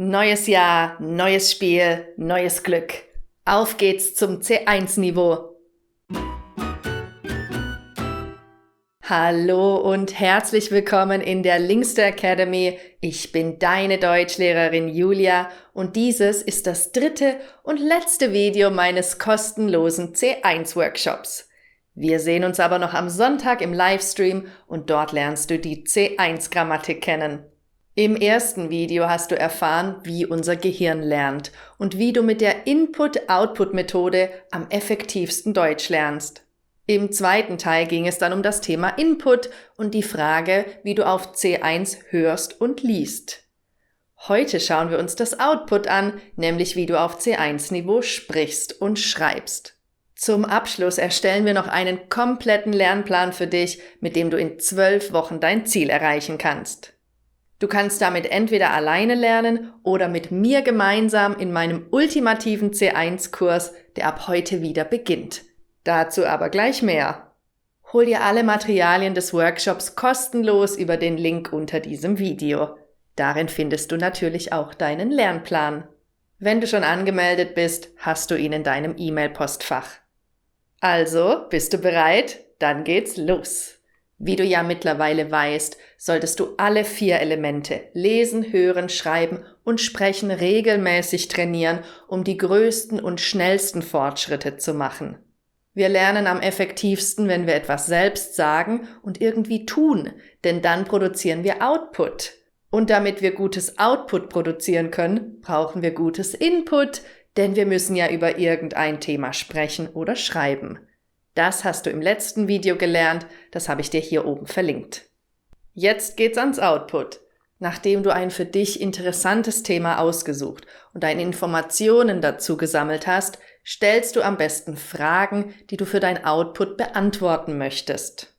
Neues Jahr, neues Spiel, neues Glück. Auf geht's zum C1-Niveau. Hallo und herzlich willkommen in der Linkster Academy. Ich bin deine Deutschlehrerin Julia und dieses ist das dritte und letzte Video meines kostenlosen C1-Workshops. Wir sehen uns aber noch am Sonntag im Livestream und dort lernst du die C1-Grammatik kennen. Im ersten Video hast du erfahren, wie unser Gehirn lernt und wie du mit der Input-Output-Methode am effektivsten Deutsch lernst. Im zweiten Teil ging es dann um das Thema Input und die Frage, wie du auf C1 hörst und liest. Heute schauen wir uns das Output an, nämlich wie du auf C1-Niveau sprichst und schreibst. Zum Abschluss erstellen wir noch einen kompletten Lernplan für dich, mit dem du in 12 Wochen dein Ziel erreichen kannst. Du kannst damit entweder alleine lernen oder mit mir gemeinsam in meinem ultimativen C1-Kurs, der ab heute wieder beginnt. Dazu aber gleich mehr. Hol dir alle Materialien des Workshops kostenlos über den Link unter diesem Video. Darin findest du natürlich auch deinen Lernplan. Wenn du schon angemeldet bist, hast du ihn in deinem E-Mail-Postfach. Also, bist du bereit? Dann geht's los. Wie du ja mittlerweile weißt, solltest du alle 4 Elemente lesen, hören, schreiben und sprechen regelmäßig trainieren, um die größten und schnellsten Fortschritte zu machen. Wir lernen am effektivsten, wenn wir etwas selbst sagen und irgendwie tun, denn dann produzieren wir Output. Und damit wir gutes Output produzieren können, brauchen wir gutes Input, denn wir müssen ja über irgendein Thema sprechen oder schreiben. Das hast du im letzten Video gelernt, das habe ich dir hier oben verlinkt. Jetzt geht's ans Output. Nachdem du ein für dich interessantes Thema ausgesucht und deine Informationen dazu gesammelt hast, stellst du am besten Fragen, die du für dein Output beantworten möchtest.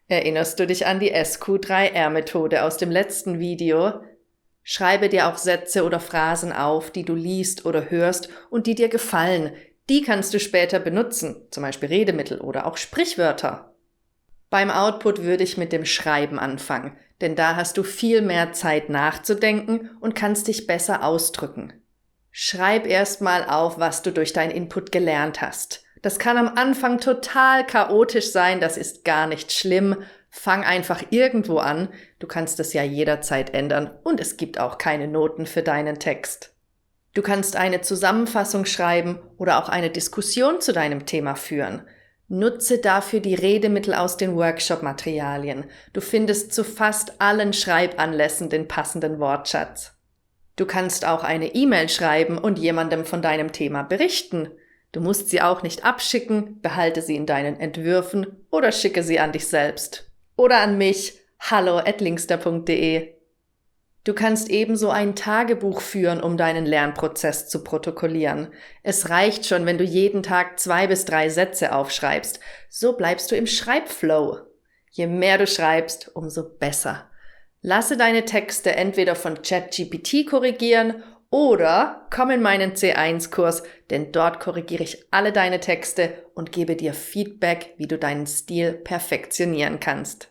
Erinnerst du dich an die SQ3R-Methode aus dem letzten Video? Schreibe dir auch Sätze oder Phrasen auf, die du liest oder hörst und die dir gefallen. Die kannst du später benutzen, zum Beispiel Redemittel oder auch Sprichwörter. Beim Output würde ich mit dem Schreiben anfangen, denn da hast du viel mehr Zeit nachzudenken und kannst dich besser ausdrücken. Schreib erstmal auf, was du durch deinen Input gelernt hast. Das kann am Anfang total chaotisch sein, das ist gar nicht schlimm. Fang einfach irgendwo an, du kannst es ja jederzeit ändern und es gibt auch keine Noten für deinen Text. Du kannst eine Zusammenfassung schreiben oder auch eine Diskussion zu deinem Thema führen. Nutze dafür die Redemittel aus den Workshop-Materialien. Du findest zu fast allen Schreibanlässen den passenden Wortschatz. Du kannst auch eine E-Mail schreiben und jemandem von deinem Thema berichten. Du musst sie auch nicht abschicken, behalte sie in deinen Entwürfen oder schicke sie an dich selbst. Oder an mich, hallo@linkster.de. Du kannst ebenso ein Tagebuch führen, um deinen Lernprozess zu protokollieren. Es reicht schon, wenn du jeden Tag 2 bis 3 Sätze aufschreibst. So bleibst du im Schreibflow. Je mehr du schreibst, umso besser. Lasse deine Texte entweder von ChatGPT korrigieren oder komm in meinen C1-Kurs, denn dort korrigiere ich alle deine Texte und gebe dir Feedback, wie du deinen Stil perfektionieren kannst.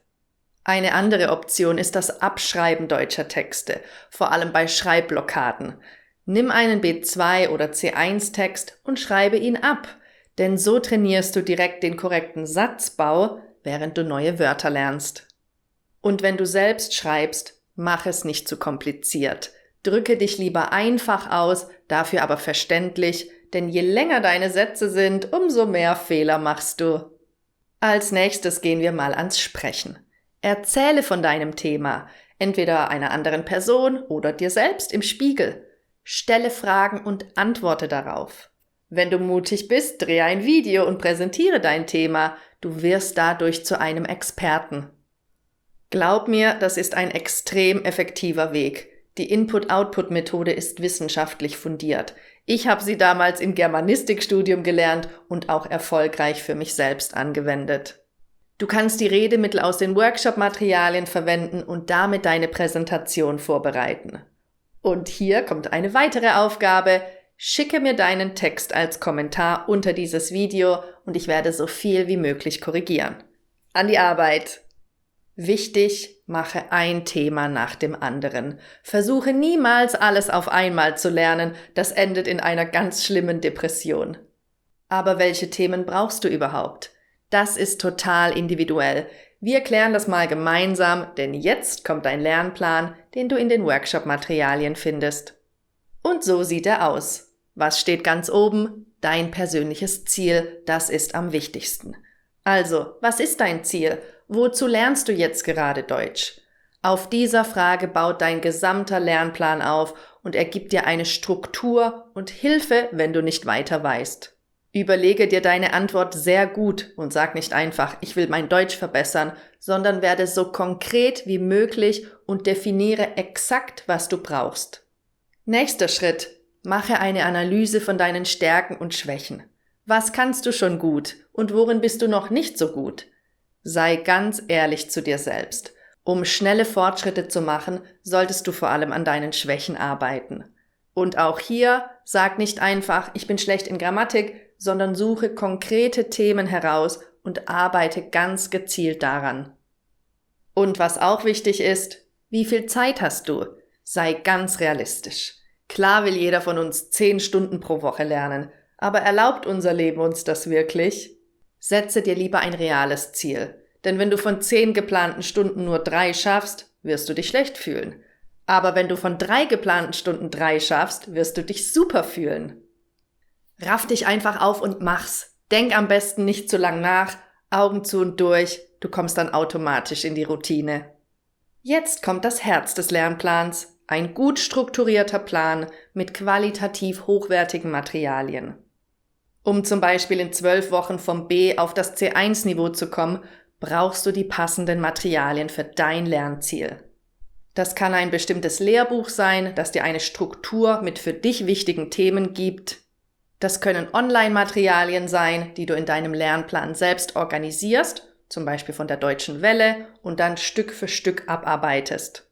Eine andere Option ist das Abschreiben deutscher Texte, vor allem bei Schreibblockaden. Nimm einen B2 oder C1-Text und schreibe ihn ab, denn so trainierst du direkt den korrekten Satzbau, während du neue Wörter lernst. Und wenn du selbst schreibst, mach es nicht zu kompliziert. Drücke dich lieber einfach aus, dafür aber verständlich, denn je länger deine Sätze sind, umso mehr Fehler machst du. Als nächstes gehen wir mal ans Sprechen. Erzähle von deinem Thema, entweder einer anderen Person oder dir selbst im Spiegel. Stelle Fragen und antworte darauf. Wenn du mutig bist, drehe ein Video und präsentiere dein Thema. Du wirst dadurch zu einem Experten. Glaub mir, das ist ein extrem effektiver Weg. Die Input-Output-Methode ist wissenschaftlich fundiert. Ich habe sie damals im Germanistikstudium gelernt und auch erfolgreich für mich selbst angewendet. Du kannst die Redemittel aus den Workshop-Materialien verwenden und damit deine Präsentation vorbereiten. Und hier kommt eine weitere Aufgabe. Schicke mir deinen Text als Kommentar unter dieses Video und ich werde so viel wie möglich korrigieren. An die Arbeit! Wichtig, Mache ein Thema nach dem anderen. Versuche niemals alles auf einmal zu lernen, das endet in einer ganz schlimmen Depression. Aber welche Themen brauchst du überhaupt? Das ist total individuell. Wir klären das mal gemeinsam, denn jetzt kommt ein Lernplan, den du in den Workshop-Materialien findest. Und so sieht er aus. Was steht ganz oben? Dein persönliches Ziel, das ist am wichtigsten. Also, was ist dein Ziel? Wozu lernst du jetzt gerade Deutsch? Auf dieser Frage baut dein gesamter Lernplan auf und er gibt dir eine Struktur und Hilfe, wenn du nicht weiter weißt. Überlege dir deine Antwort sehr gut und sag nicht einfach, ich will mein Deutsch verbessern, sondern werde so konkret wie möglich und definiere exakt, was du brauchst. Nächster Schritt. Mache eine Analyse von deinen Stärken und Schwächen. Was kannst du schon gut und worin bist du noch nicht so gut? Sei ganz ehrlich zu dir selbst. Um schnelle Fortschritte zu machen, solltest du vor allem an deinen Schwächen arbeiten. Und auch hier, sag nicht einfach, ich bin schlecht in Grammatik, sondern suche konkrete Themen heraus und arbeite ganz gezielt daran. Und was auch wichtig ist, wie viel Zeit hast du? Sei ganz realistisch. Klar will jeder von uns 10 Stunden pro Woche lernen, aber erlaubt unser Leben uns das wirklich? Setze dir lieber ein reales Ziel, denn wenn du von 10 geplanten Stunden nur 3 schaffst, wirst du dich schlecht fühlen. Aber wenn du von 3 geplanten Stunden 3 schaffst, wirst du dich super fühlen. Raff dich einfach auf und mach's. Denk am besten nicht zu lang nach, Augen zu und durch, du kommst dann automatisch in die Routine. Jetzt kommt das Herz des Lernplans, ein gut strukturierter Plan mit qualitativ hochwertigen Materialien. Um zum Beispiel in 12 Wochen vom B auf das C1-Niveau zu kommen, brauchst du die passenden Materialien für dein Lernziel. Das kann ein bestimmtes Lehrbuch sein, das dir eine Struktur mit für dich wichtigen Themen gibt. Das können Online-Materialien sein, die du in deinem Lernplan selbst organisierst, zum Beispiel von der Deutschen Welle, und dann Stück für Stück abarbeitest.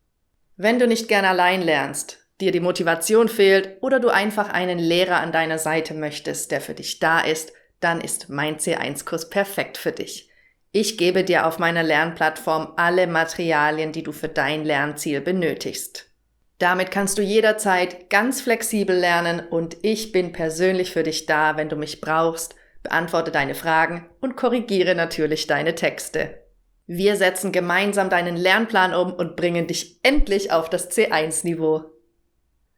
Wenn du nicht gern allein lernst, dir die Motivation fehlt oder du einfach einen Lehrer an deiner Seite möchtest, der für dich da ist, dann ist mein C1-Kurs perfekt für dich. Ich gebe dir auf meiner Lernplattform alle Materialien, die du für dein Lernziel benötigst. Damit kannst du jederzeit ganz flexibel lernen und ich bin persönlich für dich da, wenn du mich brauchst, beantworte deine Fragen und korrigiere natürlich deine Texte. Wir setzen gemeinsam deinen Lernplan um und bringen dich endlich auf das C1-Niveau.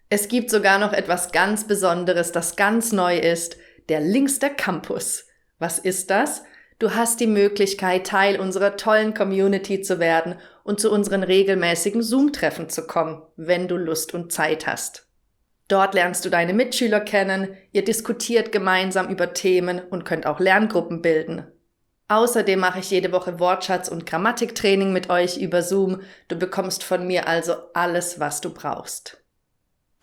Es gibt sogar noch etwas ganz Besonderes, das ganz neu ist, der Linkster Campus. Was ist das? Du hast die Möglichkeit, Teil unserer tollen Community zu werden und zu unseren regelmäßigen Zoom-Treffen zu kommen, wenn du Lust und Zeit hast. Dort lernst du deine Mitschüler kennen, ihr diskutiert gemeinsam über Themen und könnt auch Lerngruppen bilden. Außerdem mache ich jede Woche Wortschatz- und Grammatiktraining mit euch über Zoom. Du bekommst von mir also alles, was du brauchst.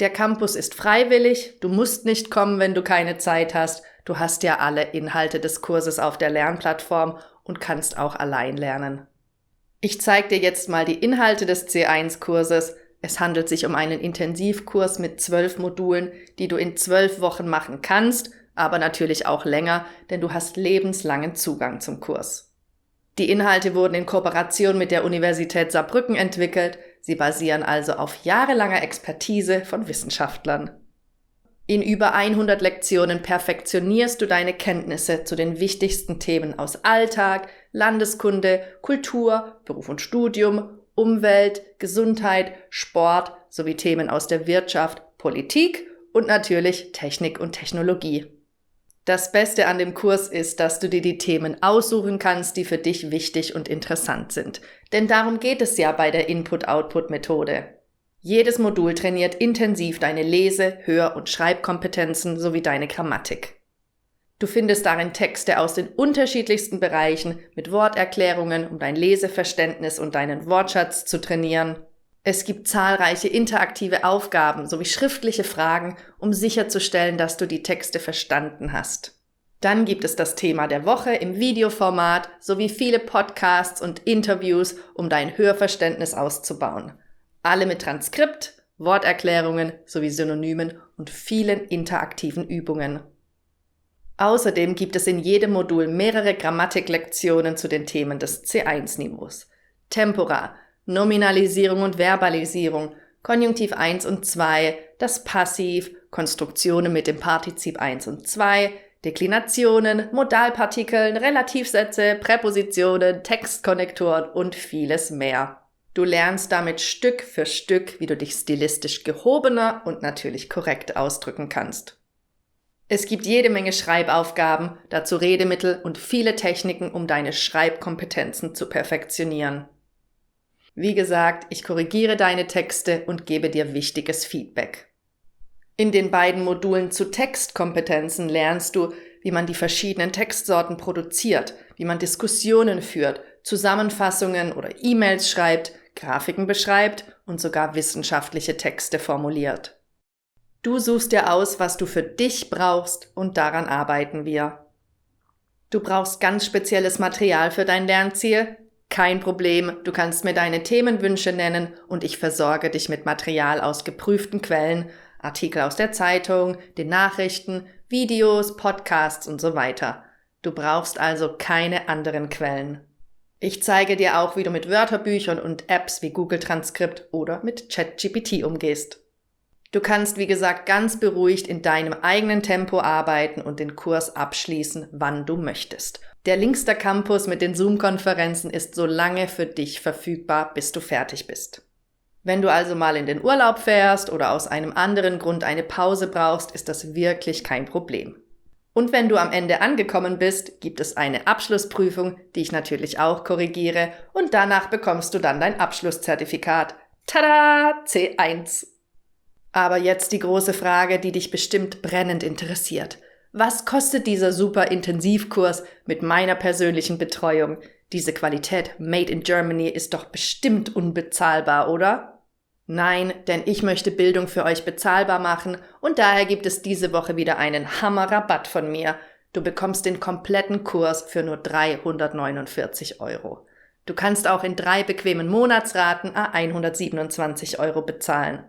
Der Campus ist freiwillig, du musst nicht kommen, wenn du keine Zeit hast. Du hast ja alle Inhalte des Kurses auf der Lernplattform und kannst auch allein lernen. Ich zeige dir jetzt mal die Inhalte des C1-Kurses. Es handelt sich um einen Intensivkurs mit 12 Modulen, die du in 12 Wochen machen kannst, aber natürlich auch länger, denn du hast lebenslangen Zugang zum Kurs. Die Inhalte wurden in Kooperation mit der Universität Saarbrücken entwickelt. Sie basieren also auf jahrelanger Expertise von Wissenschaftlern. In über 100 Lektionen perfektionierst du deine Kenntnisse zu den wichtigsten Themen aus Alltag, Landeskunde, Kultur, Beruf und Studium, Umwelt, Gesundheit, Sport sowie Themen aus der Wirtschaft, Politik und natürlich Technik und Technologie. Das Beste an dem Kurs ist, dass du dir die Themen aussuchen kannst, die für dich wichtig und interessant sind. Denn darum geht es ja bei der Input-Output-Methode. Jedes Modul trainiert intensiv deine Lese-, Hör- und Schreibkompetenzen sowie deine Grammatik. Du findest darin Texte aus den unterschiedlichsten Bereichen mit Worterklärungen, um dein Leseverständnis und deinen Wortschatz zu trainieren. Es gibt zahlreiche interaktive Aufgaben sowie schriftliche Fragen, um sicherzustellen, dass du die Texte verstanden hast. Dann gibt es das Thema der Woche im Videoformat sowie viele Podcasts und Interviews, um dein Hörverständnis auszubauen. Alle mit Transkript, Worterklärungen sowie Synonymen und vielen interaktiven Übungen. Außerdem gibt es in jedem Modul mehrere Grammatiklektionen zu den Themen des C1-Niveaus. Tempora, Nominalisierung und Verbalisierung, Konjunktiv 1 und 2, das Passiv, Konstruktionen mit dem Partizip 1 und 2, Deklinationen, Modalpartikeln, Relativsätze, Präpositionen, Textkonnektoren und vieles mehr. Du lernst damit Stück für Stück, wie du dich stilistisch gehobener und natürlich korrekt ausdrücken kannst. Es gibt jede Menge Schreibaufgaben, dazu Redemittel und viele Techniken, um deine Schreibkompetenzen zu perfektionieren. Wie gesagt, ich korrigiere deine Texte und gebe dir wichtiges Feedback. In den beiden Modulen zu Textkompetenzen lernst du, wie man die verschiedenen Textsorten produziert, wie man Diskussionen führt, Zusammenfassungen oder E-Mails schreibt, Grafiken beschreibt und sogar wissenschaftliche Texte formuliert. Du suchst dir aus, was du für dich brauchst und daran arbeiten wir. Du brauchst ganz spezielles Material für dein Lernziel? Kein Problem, du kannst mir deine Themenwünsche nennen und ich versorge dich mit Material aus geprüften Quellen, Artikel aus der Zeitung, den Nachrichten, Videos, Podcasts und so weiter. Du brauchst also keine anderen Quellen. Ich zeige dir auch, wie du mit Wörterbüchern und Apps wie Google Transkript oder mit ChatGPT umgehst. Du kannst, wie gesagt, ganz beruhigt in deinem eigenen Tempo arbeiten und den Kurs abschließen, wann du möchtest. Der Linkster Campus mit den Zoom-Konferenzen ist so lange für dich verfügbar, bis du fertig bist. Wenn du also mal in den Urlaub fährst oder aus einem anderen Grund eine Pause brauchst, ist das wirklich kein Problem. Und wenn du am Ende angekommen bist, gibt es eine Abschlussprüfung, die ich natürlich auch korrigiere, und danach bekommst du dann dein Abschlusszertifikat. Tada! C1. Aber jetzt die große Frage, die dich bestimmt brennend interessiert. Was kostet dieser super Intensivkurs mit meiner persönlichen Betreuung? Diese Qualität Made in Germany ist doch bestimmt unbezahlbar, oder? Nein, denn ich möchte Bildung für euch bezahlbar machen und daher gibt es diese Woche wieder einen Hammerrabatt von mir. Du bekommst den kompletten Kurs für nur 349 €. Du kannst auch in 3 bequemen Monatsraten 127 € bezahlen.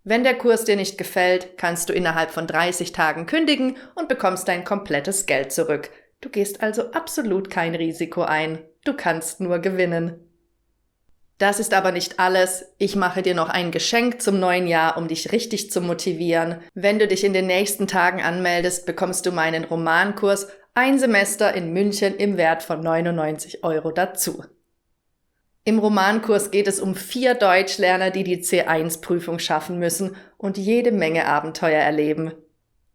Wenn der Kurs dir nicht gefällt, kannst du innerhalb von 30 Tagen kündigen und bekommst dein komplettes Geld zurück. Du gehst also absolut kein Risiko ein. Du kannst nur gewinnen. Das ist aber nicht alles. Ich mache dir noch ein Geschenk zum neuen Jahr, um dich richtig zu motivieren. Wenn du dich in den nächsten Tagen anmeldest, bekommst du meinen Romankurs ein Semester in München im Wert von 99 € dazu. Im Romankurs geht es um 4 Deutschlerner, die die C1-Prüfung schaffen müssen und jede Menge Abenteuer erleben.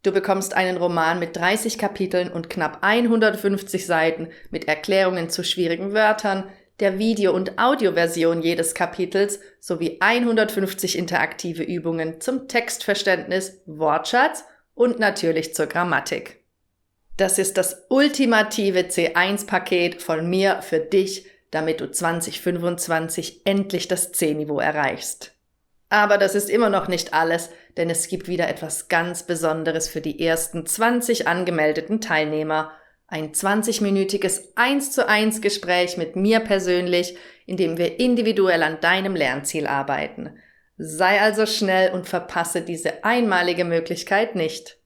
Du bekommst einen Roman mit 30 Kapiteln und knapp 150 Seiten mit Erklärungen zu schwierigen Wörtern, der Video- und Audioversion jedes Kapitels sowie 150 interaktive Übungen zum Textverständnis, Wortschatz und natürlich zur Grammatik. Das ist das ultimative C1-Paket von mir für dich, damit du 2025 endlich das C-Niveau erreichst. Aber das ist immer noch nicht alles, denn es gibt wieder etwas ganz Besonderes für die ersten 20 angemeldeten Teilnehmer. Ein 20-minütiges 1:1 Gespräch mit mir persönlich, in dem wir individuell an deinem Lernziel arbeiten. Sei also schnell und verpasse diese einmalige Möglichkeit nicht.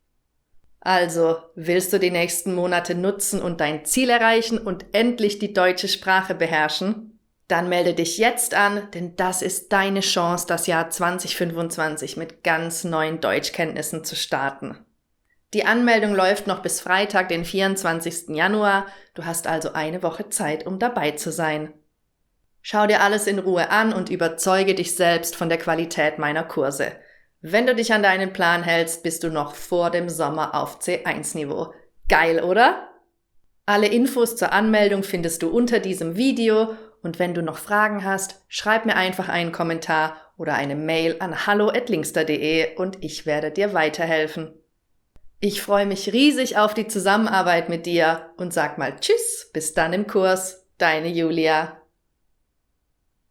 Also, willst du die nächsten Monate nutzen und dein Ziel erreichen und endlich die deutsche Sprache beherrschen? Dann melde dich jetzt an, denn das ist deine Chance, das Jahr 2025 mit ganz neuen Deutschkenntnissen zu starten. Die Anmeldung läuft noch bis Freitag, den 24. Januar. Du hast also eine Woche Zeit, um dabei zu sein. Schau dir alles in Ruhe an und überzeuge dich selbst von der Qualität meiner Kurse. Wenn du dich an deinen Plan hältst, bist du noch vor dem Sommer auf C1-Niveau. Geil, oder? Alle Infos zur Anmeldung findest du unter diesem Video und wenn du noch Fragen hast, schreib mir einfach einen Kommentar oder eine Mail an hallo@linkster.de und ich werde dir weiterhelfen. Ich freue mich riesig auf die Zusammenarbeit mit dir und sag mal Tschüss, bis dann im Kurs, deine Julia.